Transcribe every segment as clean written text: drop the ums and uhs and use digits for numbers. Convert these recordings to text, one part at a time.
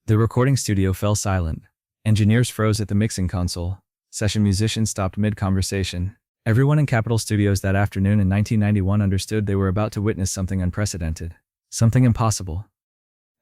The recording studio fell silent. Engineers froze at the mixing console. Session musicians stopped mid-conversation. Everyone in Capitol Studios that afternoon in 1991 understood they were about to witness something unprecedented. Something impossible.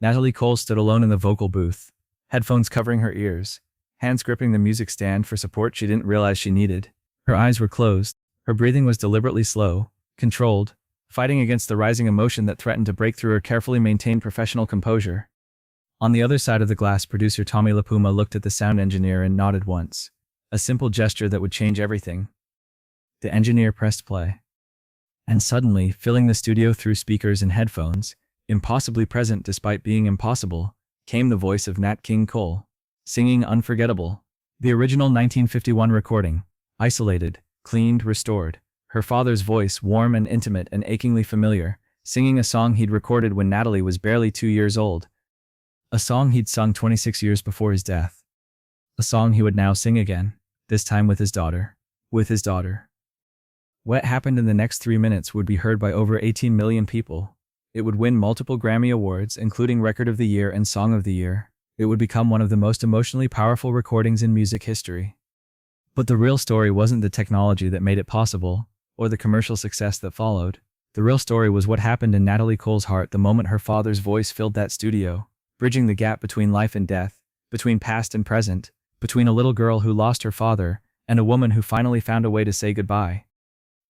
Natalie Cole stood alone in the vocal booth, headphones covering her ears, hands gripping the music stand for support she didn't realize she needed. Her eyes were closed. Her breathing was deliberately slow, controlled, fighting against the rising emotion that threatened to break through her carefully maintained professional composure. On the other side of the glass, producer Tommy LaPuma looked at the sound engineer and nodded once. A simple gesture that would change everything. The engineer pressed play. And suddenly, filling the studio through speakers and headphones, impossibly present despite being impossible, came the voice of Nat King Cole, singing Unforgettable, the original 1951 recording, isolated, cleaned, restored. Her father's voice, warm and intimate and achingly familiar, singing a song he'd recorded when Natalie was barely 2 years old. A song he'd sung 26 years before his death. A song he would now sing again, this time with his daughter. With his daughter. What happened in the next 3 minutes would be heard by over 18 million people. It would win multiple Grammy Awards, including Record of the Year and Song of the Year. It would become one of the most emotionally powerful recordings in music history. But the real story wasn't the technology that made it possible, or the commercial success that followed. The real story was what happened in Natalie Cole's heart the moment her father's voice filled that studio, bridging the gap between life and death, between past and present, between a little girl who lost her father and a woman who finally found a way to say goodbye.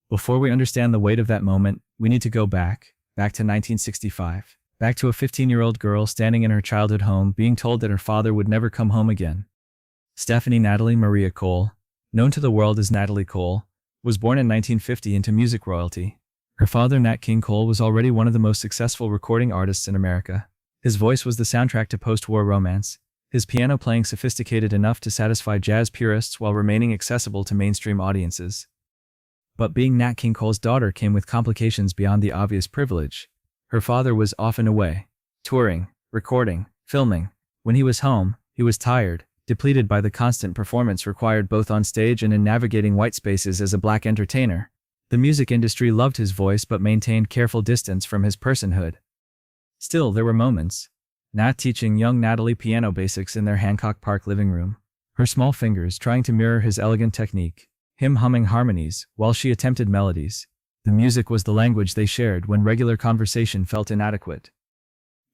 Before we understand the weight of that moment, we need to go back to 1965, back to a 15-year-old girl standing in her childhood home being told that her father would never come home again. Stephanie Natalie Maria Cole, known to the world as Natalie Cole, was born in 1950 into music royalty. Her father, Nat King Cole, was already one of the most successful recording artists in America. His voice was the soundtrack to post-war romance, his piano playing sophisticated enough to satisfy jazz purists while remaining accessible to mainstream audiences. But being Nat King Cole's daughter came with complications beyond the obvious privilege. Her father was often away, touring, recording, filming. When he was home, he was tired, depleted by the constant performance required both on stage and in navigating white spaces as a black entertainer. The music industry loved his voice but maintained careful distance from his personhood. Still, there were moments. Nat teaching young Natalie piano basics in their Hancock Park living room, her small fingers trying to mirror his elegant technique, him humming harmonies while she attempted melodies. The music was the language they shared when regular conversation felt inadequate.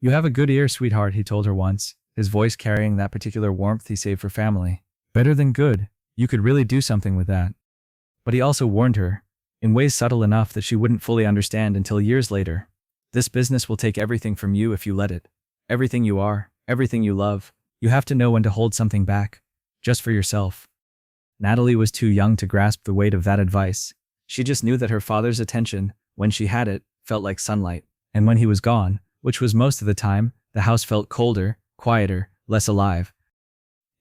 "You have a good ear, sweetheart," he told her once, his voice carrying that particular warmth he saved for family. "Better than good. You could really do something with that." But he also warned her, in ways subtle enough that she wouldn't fully understand until years later. "This business will take everything from you if you let it. Everything you are, everything you love. You have to know when to hold something back. Just for yourself." Natalie was too young to grasp the weight of that advice. She just knew that her father's attention, when she had it, felt like sunlight. And when he was gone, which was most of the time, the house felt colder, quieter, less alive.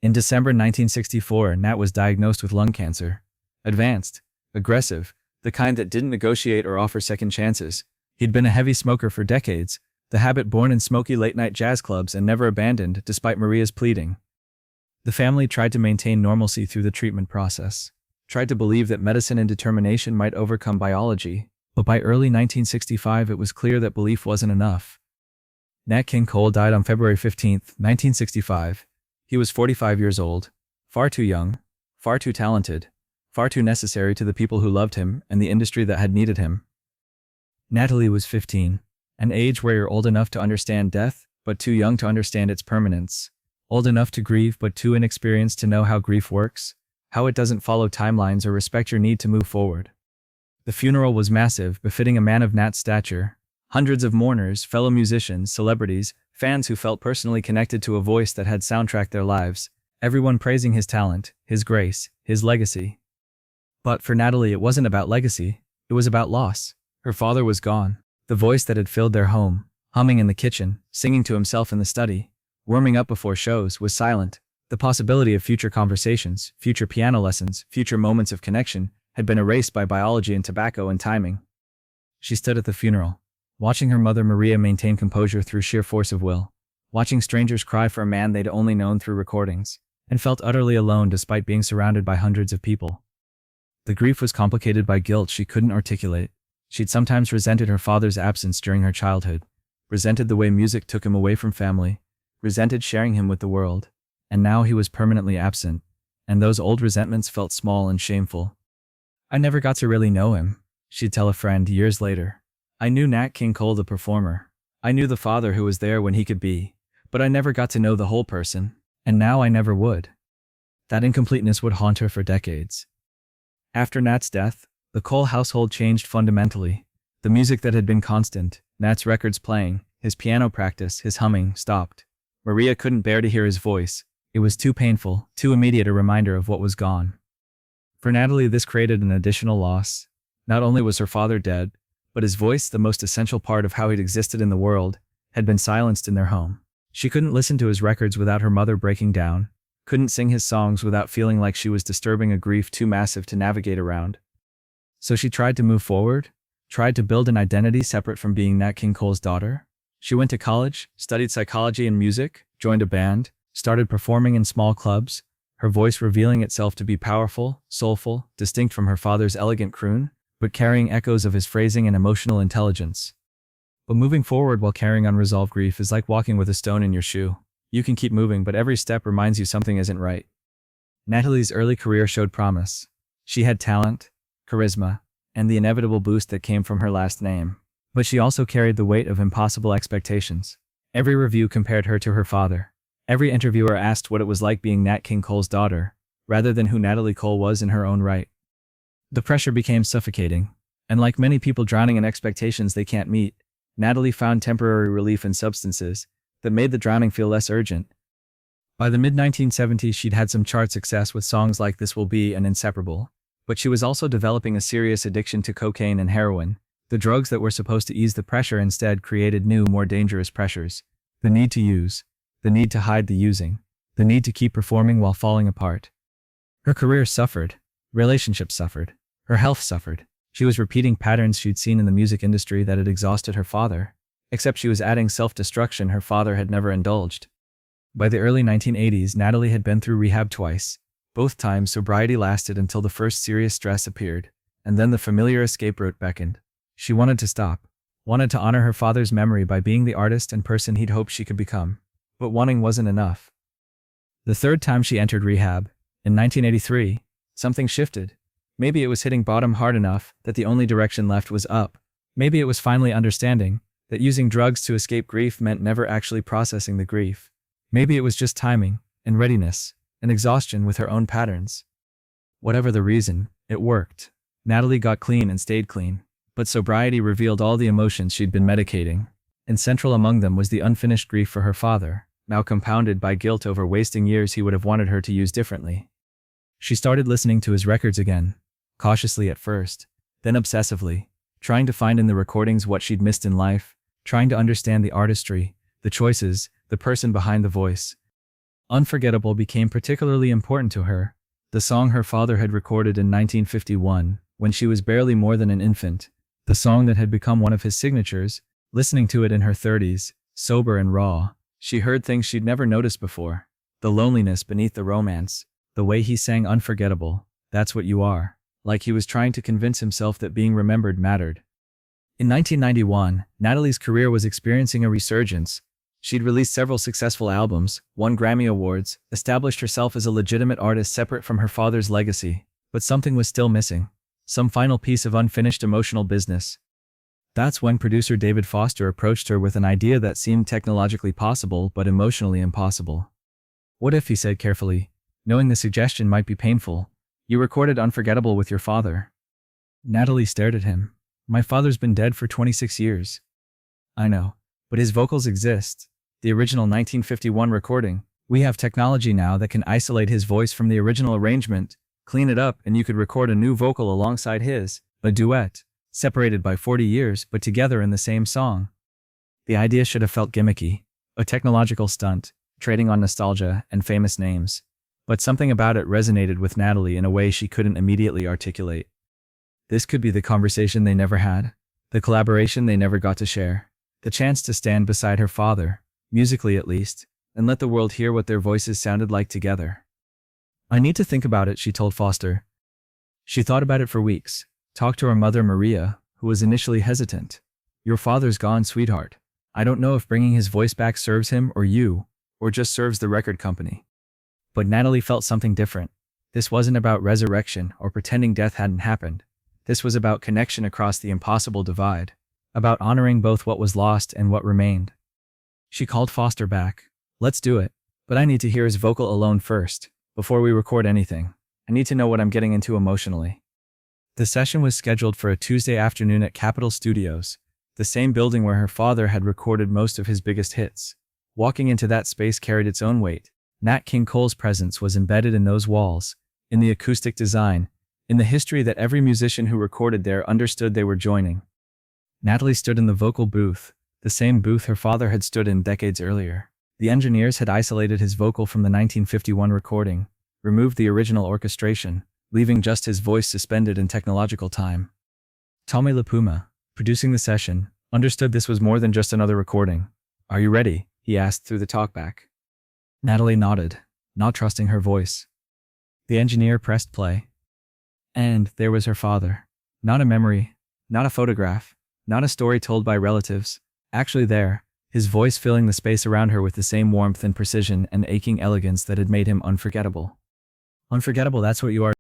In December 1964, Nat was diagnosed with lung cancer. Advanced, aggressive, the kind that didn't negotiate or offer second chances. He'd been a heavy smoker for decades, the habit born in smoky late-night jazz clubs and never abandoned despite Maria's pleading. The family tried to maintain normalcy through the treatment process, tried to believe that medicine and determination might overcome biology, but by early 1965 it was clear that belief wasn't enough. Nat King Cole died on February 15, 1965. He was 45 years old, far too young, far too talented, far too necessary to the people who loved him and the industry that had needed him. Natalie was 15, an age where you're old enough to understand death, but too young to understand its permanence. Old enough to grieve but too inexperienced to know how grief works, how it doesn't follow timelines or respect your need to move forward. The funeral was massive, befitting a man of Nat's stature. Hundreds of mourners, fellow musicians, celebrities, fans who felt personally connected to a voice that had soundtracked their lives, everyone praising his talent, his grace, his legacy. But for Natalie it wasn't about legacy, it was about loss. Her father was gone. The voice that had filled their home, humming in the kitchen, singing to himself in the study, warming up before shows, was silent. The possibility of future conversations, future piano lessons, future moments of connection had been erased by biology and tobacco and timing. She stood at the funeral, watching her mother Maria maintain composure through sheer force of will, watching strangers cry for a man they'd only known through recordings, and felt utterly alone despite being surrounded by hundreds of people. The grief was complicated by guilt she couldn't articulate. She'd sometimes resented her father's absence during her childhood, resented the way music took him away from family, resented sharing him with the world. And now he was permanently absent, and those old resentments felt small and shameful. I never got to really know him, she'd tell a friend years later. I knew Nat King Cole the performer. I knew the father who was there when he could be, but I never got to know the whole person, and now I never would. That incompleteness would haunt her for decades. After Nat's death, the Cole household changed fundamentally. The music that had been constant, Nat's records playing, his piano practice, his humming, stopped. Maria couldn't bear to hear his voice. It was too painful, too immediate a reminder of what was gone. For Natalie, this created an additional loss. Not only was her father dead, but his voice, the most essential part of how he'd existed in the world, had been silenced in their home. She couldn't listen to his records without her mother breaking down, couldn't sing his songs without feeling like she was disturbing a grief too massive to navigate around. So she tried to move forward, tried to build an identity separate from being Nat King Cole's daughter. She went to college, studied psychology and music, joined a band, started performing in small clubs, her voice revealing itself to be powerful, soulful, distinct from her father's elegant croon, but carrying echoes of his phrasing and emotional intelligence. But moving forward while carrying unresolved grief is like walking with a stone in your shoe. You can keep moving, but every step reminds you something isn't right. Natalie's early career showed promise. She had talent, charisma, and the inevitable boost that came from her last name. But she also carried the weight of impossible expectations. Every review compared her to her father. Every interviewer asked what it was like being Nat King Cole's daughter, rather than who Natalie Cole was in her own right. The pressure became suffocating, and like many people drowning in expectations they can't meet, Natalie found temporary relief in substances that made the drowning feel less urgent. By the mid-1970s, she'd had some chart success with songs like This Will Be and Inseparable, but she was also developing a serious addiction to cocaine and heroin. The drugs that were supposed to ease the pressure instead created new, more dangerous pressures. The need to use, the need to hide the using, the need to keep performing while falling apart. Her career suffered, relationships suffered, her health suffered. She was repeating patterns she'd seen in the music industry that had exhausted her father, except she was adding self-destruction her father had never indulged. By the early 1980s, Natalie had been through rehab twice. Both times sobriety lasted until the first serious stress appeared, and then the familiar escape route beckoned. She wanted to stop, wanted to honor her father's memory by being the artist and person he'd hoped she could become. But wanting wasn't enough. The third time she entered rehab, in 1983, something shifted. Maybe it was hitting bottom hard enough that the only direction left was up. Maybe it was finally understanding that using drugs to escape grief meant never actually processing the grief. Maybe it was just timing, and readiness, and exhaustion with her own patterns. Whatever the reason, it worked. Natalie got clean and stayed clean, but sobriety revealed all the emotions she'd been medicating, and central among them was the unfinished grief for her father, now compounded by guilt over wasting years he would have wanted her to use differently. She started listening to his records again, cautiously at first, then obsessively, trying to find in the recordings what she'd missed in life, trying to understand the artistry, the choices, the person behind the voice. Unforgettable became particularly important to her, the song her father had recorded in 1951, when she was barely more than an infant, the song that had become one of his signatures. Listening to it in her 30s, sober and raw, she heard things she'd never noticed before. The loneliness beneath the romance, the way he sang Unforgettable, that's what you are, like he was trying to convince himself that being remembered mattered. In 1991, Natalie's career was experiencing a resurgence. She'd released several successful albums, won Grammy Awards, established herself as a legitimate artist separate from her father's legacy, but something was still missing. Some final piece of unfinished emotional business. That's when producer David Foster approached her with an idea that seemed technologically possible but emotionally impossible. What if, he said carefully, knowing the suggestion might be painful, you recorded Unforgettable with your father? Natalie stared at him. My father's been dead for 26 years. I know, but his vocals exist. The original 1951 recording. We have technology now that can isolate his voice from the original arrangement, clean it up, and you could record a new vocal alongside his, a duet. Separated by 40 years, but together in the same song. The idea should have felt gimmicky, a technological stunt, trading on nostalgia and famous names. But something about it resonated with Natalie in a way she couldn't immediately articulate. This could be the conversation they never had, the collaboration they never got to share, the chance to stand beside her father, musically at least, and let the world hear what their voices sounded like together. I need to think about it, she told Foster. She thought about it for weeks. Talked to her mother Maria, who was initially hesitant. Your father's gone, sweetheart. I don't know if bringing his voice back serves him or you, or just serves the record company. But Natalie felt something different. This wasn't about resurrection or pretending death hadn't happened. This was about connection across the impossible divide, about honoring both what was lost and what remained. She called Foster back. "Let's do it, but I need to hear his vocal alone first, before we record anything. I need to know what I'm getting into emotionally." The session was scheduled for a Tuesday afternoon at Capitol Studios, the same building where her father had recorded most of his biggest hits. Walking into that space carried its own weight. Nat King Cole's presence was embedded in those walls, in the acoustic design, in the history that every musician who recorded there understood they were joining. Natalie stood in the vocal booth, the same booth her father had stood in decades earlier. The engineers had isolated his vocal from the 1951 recording, removed the original orchestration, leaving just his voice suspended in technological time. Tommy LaPuma, producing the session, understood this was more than just another recording. "Are you ready?" he asked through the talkback. Natalie nodded, not trusting her voice. The engineer pressed play. And there was her father. Not a memory, not a photograph, not a story told by relatives. Actually there, his voice filling the space around her with the same warmth and precision and aching elegance that had made him unforgettable. Unforgettable, that's what you are.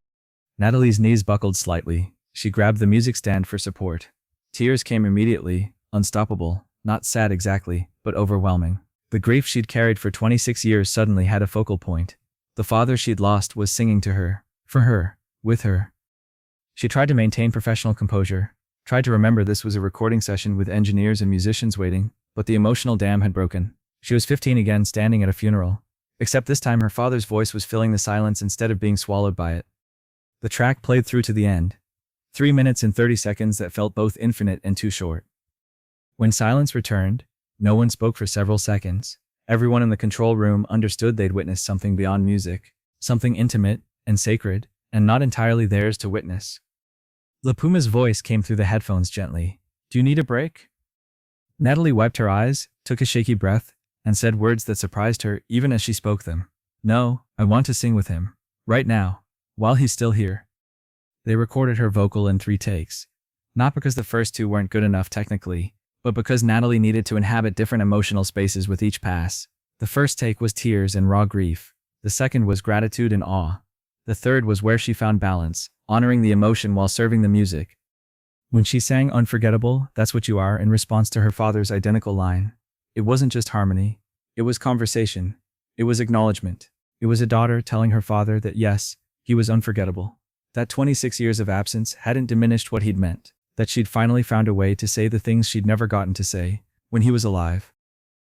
Natalie's knees buckled slightly. She grabbed the music stand for support. Tears came immediately, unstoppable, not sad exactly, but overwhelming. The grief she'd carried for 26 years suddenly had a focal point. The father she'd lost was singing to her, for her, with her. She tried to maintain professional composure, tried to remember this was a recording session with engineers and musicians waiting, but the emotional dam had broken. She was 15 again, standing at a funeral. Except this time her father's voice was filling the silence instead of being swallowed by it. The track played through to the end. 3 minutes and 30 seconds that felt both infinite and too short. When silence returned, no one spoke for several seconds. Everyone in the control room understood they'd witnessed something beyond music, something intimate and sacred, and not entirely theirs to witness. LaPuma's voice came through the headphones gently. "Do you need a break?" Natalie wiped her eyes, took a shaky breath, and said words that surprised her even as she spoke them. "No, I want to sing with him. Right now. While he's still here." They recorded her vocal in 3 takes. Not because the first 2 weren't good enough technically, but because Natalie needed to inhabit different emotional spaces with each pass. The first take was tears and raw grief. The second was gratitude and awe. The third was where she found balance, honoring the emotion while serving the music. When she sang "Unforgettable, That's What You Are" in response to her father's identical line, it wasn't just harmony. It was conversation. It was acknowledgement. It was a daughter telling her father that yes, he was unforgettable. That 26 years of absence hadn't diminished what he'd meant. That she'd finally found a way to say the things she'd never gotten to say when he was alive.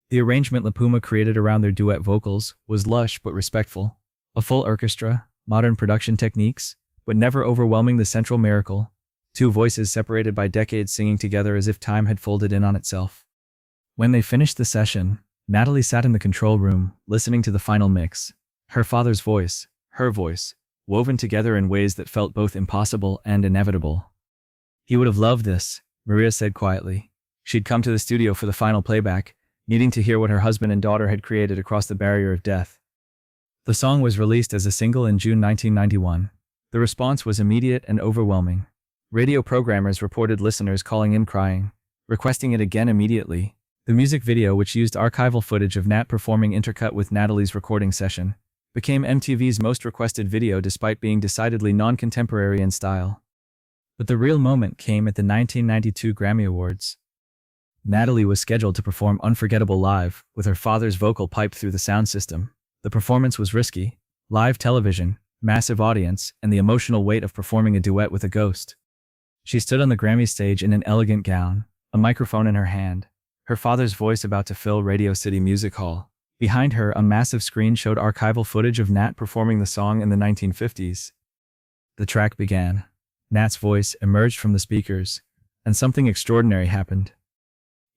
The arrangement LaPuma created around their duet vocals was lush but respectful. A full orchestra, modern production techniques, but never overwhelming the central miracle. 2 voices separated by decades singing together as if time had folded in on itself. When they finished the session, Natalie sat in the control room, listening to the final mix. Her father's voice, her voice, woven together in ways that felt both impossible and inevitable. "He would have loved this," Maria said quietly. She'd come to the studio for the final playback, needing to hear what her husband and daughter had created across the barrier of death. The song was released as a single in June 1991. The response was immediate and overwhelming. Radio programmers reported listeners calling in crying, requesting it again immediately. The music video, which used archival footage of Nat performing intercut with Natalie's recording session, became MTV's most requested video despite being decidedly non-contemporary in style. But the real moment came at the 1992 Grammy Awards. Natalie was scheduled to perform Unforgettable live, with her father's vocal piped through the sound system. The performance was risky. Live television, massive audience, and the emotional weight of performing a duet with a ghost. She stood on the Grammy stage in an elegant gown, a microphone in her hand, her father's voice about to fill Radio City Music Hall. Behind her, a massive screen showed archival footage of Nat performing the song in the 1950s. The track began. Nat's voice emerged from the speakers, and something extraordinary happened.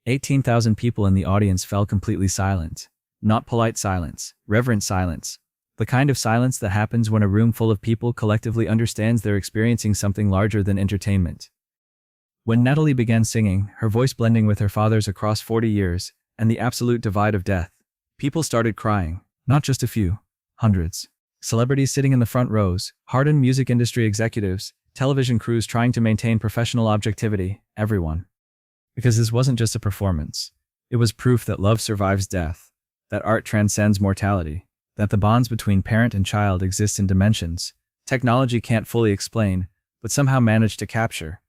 18,000 people in the audience fell completely silent. Not polite silence, reverent silence. The kind of silence that happens when a room full of people collectively understands they're experiencing something larger than entertainment. When Natalie began singing, her voice blending with her father's across 40 years, and the absolute divide of death, people started crying. Not just a few. Hundreds. Celebrities sitting in the front rows, hardened music industry executives, television crews trying to maintain professional objectivity, everyone. Because this wasn't just a performance. It was proof that love survives death. that art transcends mortality, that the bonds between parent and child exist in dimensions technology can't fully explain, but somehow managed to capture.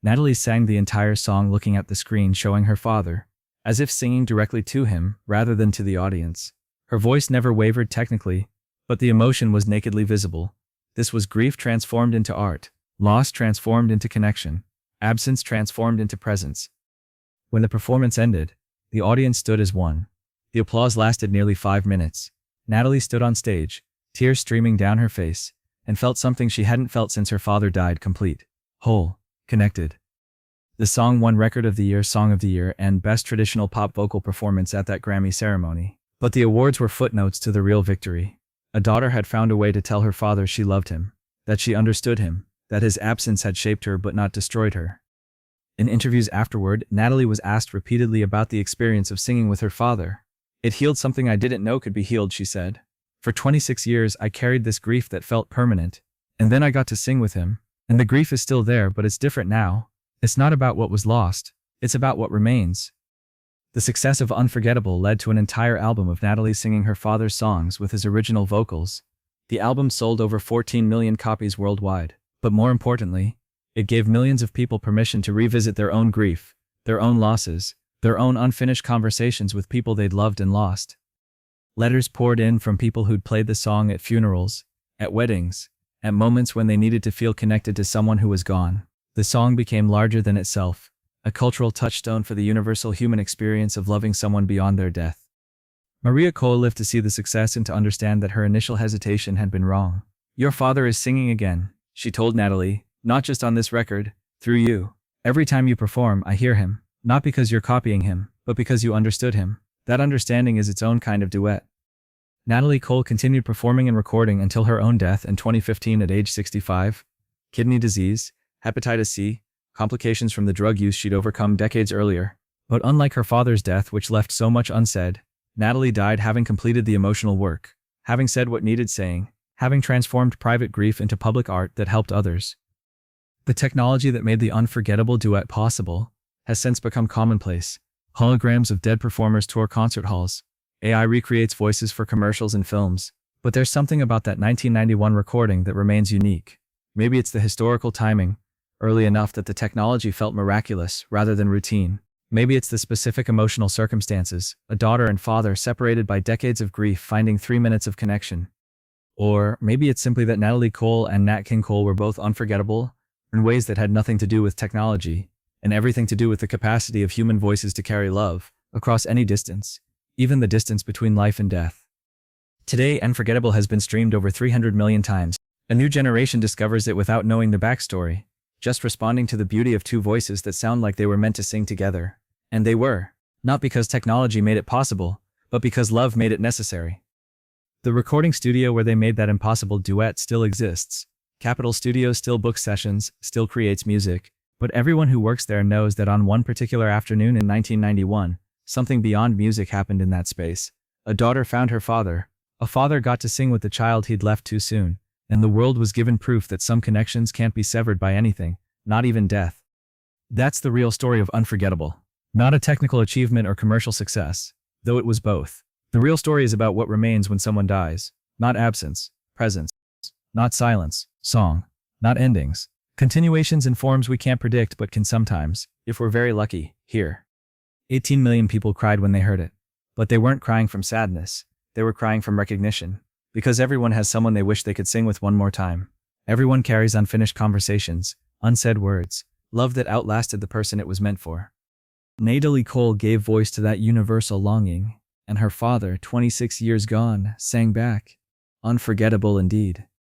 Natalie sang the entire song looking at the screen showing her father, as if singing directly to him rather than to the audience. Her voice never wavered technically, but the emotion was nakedly visible. This was grief transformed into art, loss transformed into connection, absence transformed into presence. When the performance ended, the audience stood as one. The applause lasted nearly 5 minutes. Natalie stood on stage, tears streaming down her face, and felt something she hadn't felt since her father died: complete, whole, connected. The song won Record of the Year, Song of the Year, and Best Traditional Pop Vocal Performance at that Grammy ceremony. But the awards were footnotes to the real victory. A daughter had found a way to tell her father she loved him, that she understood him, that his absence had shaped her but not destroyed her. In interviews afterward, Natalie was asked repeatedly about the experience of singing with her father. "It healed something I didn't know could be healed," she said. "For 26 years I carried this grief that felt permanent, and then I got to sing with him, and the grief is still there, but it's different now. It's not about what was lost, it's about what remains." The success of Unforgettable led to an entire album of Natalie singing her father's songs with his original vocals. The album sold over 14 million copies worldwide, but more importantly, it gave millions of people permission to revisit their own grief, their own losses, their own unfinished conversations with people they'd loved and lost. Letters poured in from people who'd played the song at funerals, at weddings, at moments when they needed to feel connected to someone who was gone. The song became larger than itself, a cultural touchstone for the universal human experience of loving someone beyond their death. Maria Cole lived to see the success and to understand that her initial hesitation had been wrong. "Your father is singing again," she told Natalie, "not just on this record, through you. Every time you perform, I hear him, not because you're copying him, but because you understood him. That understanding is its own kind of duet." Natalie Cole continued performing and recording until her own death in 2015 at age 65. Kidney disease, hepatitis C, complications from the drug use she'd overcome decades earlier. But unlike her father's death, which left so much unsaid, Natalie died having completed the emotional work, having said what needed saying, having transformed private grief into public art that helped others. The technology that made the Unforgettable duet possible has since become commonplace. Holograms of dead performers tour concert halls. AI recreates voices for commercials and films. But there's something about that 1991 recording that remains unique. Maybe it's the historical timing, early enough that the technology felt miraculous rather than routine. Maybe it's the specific emotional circumstances, a daughter and father separated by decades of grief finding 3 minutes of connection. Or maybe it's simply that Natalie Cole and Nat King Cole were both unforgettable in ways that had nothing to do with technology, and everything to do with the capacity of human voices to carry love across any distance, even the distance between life and death. Today, Unforgettable has been streamed over 300 million times. A new generation discovers it without knowing the backstory, just responding to the beauty of two voices that sound like they were meant to sing together. And they were, not because technology made it possible, but because love made it necessary. The recording studio where they made that impossible duet still exists. Capitol Studios still books sessions, still creates music, but everyone who works there knows that on one particular afternoon in 1991, something beyond music happened in that space. A daughter found her father, a father got to sing with the child he'd left too soon, and the world was given proof that some connections can't be severed by anything, not even death. That's the real story of Unforgettable. Not a technical achievement or commercial success, though it was both. The real story is about what remains when someone dies, not absence, presence, not silence, song, not endings. Continuations in forms we can't predict but can sometimes, if we're very lucky, hear. 18 million people cried when they heard it. But they weren't crying from sadness, they were crying from recognition. Because everyone has someone they wish they could sing with one more time. Everyone carries unfinished conversations, unsaid words, love that outlasted the person it was meant for. Natalie Cole gave voice to that universal longing, and her father, 26 years gone, sang back. Unforgettable indeed.